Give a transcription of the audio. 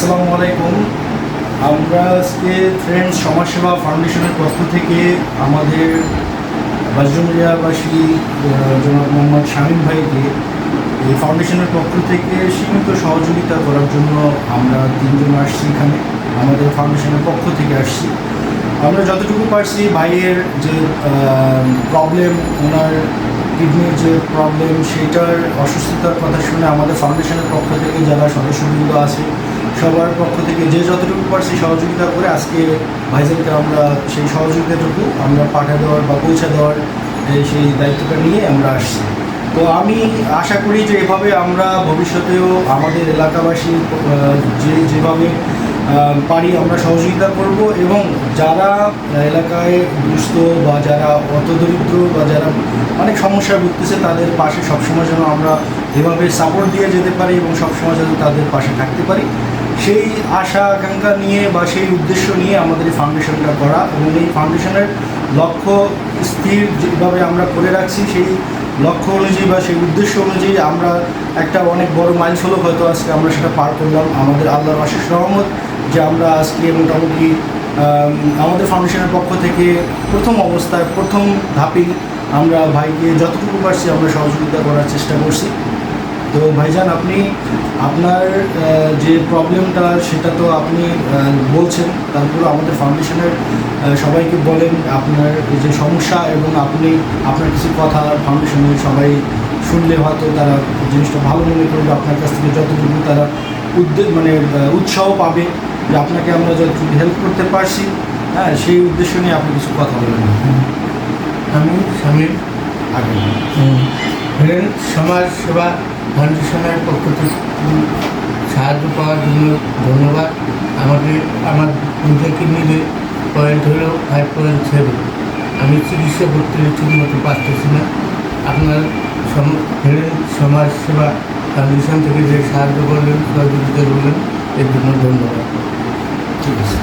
আসসালামু আলাইকুম। আমরা আজকে ফ্রেন্ডস সমাজসেবা ফাউন্ডেশনের পক্ষ থেকে আমাদের বাজরুমিয়াবাসী জনাব মোহাম্মদ শামীম ভাইকে এই ফাউন্ডেশনের পক্ষ থেকে সীমিত সহযোগিতা করার জন্য আমরা তিনজন আসছি। এখানে আমাদের ফাউন্ডেশনের পক্ষ থেকে আসছি। আমরা যতটুকু পারছি ভাইয়ের যে প্রবলেম, ওনার কিডনির যে প্রবলেম, সেটার অসুস্থতার কথা শুনে আমাদের ফাউন্ডেশনের পক্ষ থেকে যারা সদস্যবৃন্দ আছে সবার পক্ষ থেকে যে যতটুকু পারছি সহযোগিতা করে আজকে ভাইজানকে আমরা সেই সহযোগিতাটুকু আমরা পাঠা দেওয়ার বা পৌঁছে দেওয়ার সেই দায়িত্বটা নিয়ে আমরা আসছি। তো আমি আশা করি যে এভাবে আমরা ভবিষ্যতেও আমাদের এলাকাবাসী যেভাবে পারি আমরা সহযোগিতা করব, এবং যারা এলাকায় দুস্থ বা যারা অতদরিদ্র বা যারা অনেক সমস্যায় ভুগতেছে তাদের পাশে সবসময় যেন আমরা এভাবে সাপোর্ট দিয়ে যেতে পারি এবং সবসময় যেন তাদের পাশে থাকতে পারি, সেই আশা আকাঙ্ক্ষা নিয়ে বা সেই উদ্দেশ্য নিয়ে আমাদের এই ফাউন্ডেশনটা করা। এবং এই ফাউন্ডেশনের লক্ষ্য স্থির যেভাবে আমরা করে রাখছি, সেই লক্ষ্য অনুযায়ী বা সেই উদ্দেশ্য অনুযায়ী আমরা একটা অনেক বড় মাইলফলক হয়তো আজকে আমরা সেটা পার করলাম। আমাদের আল্লাহর অশেষ রহমত যে আমরা আজকে মোটামুটি আমাদের ফাউন্ডেশনের পক্ষ থেকে প্রথম অবস্থায় প্রথম ধাপেই আমরা ভাইকে যতটুকু পারছি আমরা সহযোগিতা করার চেষ্টা করছি। তো ভাইজান, আপনি আপনার যে প্রবলেমটা সেটা তো আপনি বলছেন, তারপরে আমাদের ফাউন্ডেশনের সবাইকে বলেন আপনার যে সমস্যা, এবং আপনি আপনার কিছু কথা ফাউন্ডেশনের সবাই শুনলে হয়তো তারা জিনিসটা ভালো মনে করবে, আপনার কাছ থেকে যতটুকু তারা উৎসাহ পাবে যে আপনাকে আমরা যতটুকু হেল্প করতে পারছি, হ্যাঁ, সেই উদ্দেশ্য নিয়ে আপনি কিছু কথা বলেন। আমি শামীম আগে ফ্রেন্ডস সমাজ সেবা ফাউন্ডেশনের পক্ষ থেকে সাহায্য পাওয়ার জন্য ধন্যবাদ। আমার দুটো কিডনিতে পয়েন্ট হলো 5.7। আমি চিকিৎসা করতে ঠিকমতো পারতেছি না। আপনার ফ্রেন্ডস সমাজ সেবা ফাউন্ডেশন থেকে যে সাহায্য করলেন, সহযোগিতা করলেন, এর জন্য ধন্যবাদ। ঠিক আছে।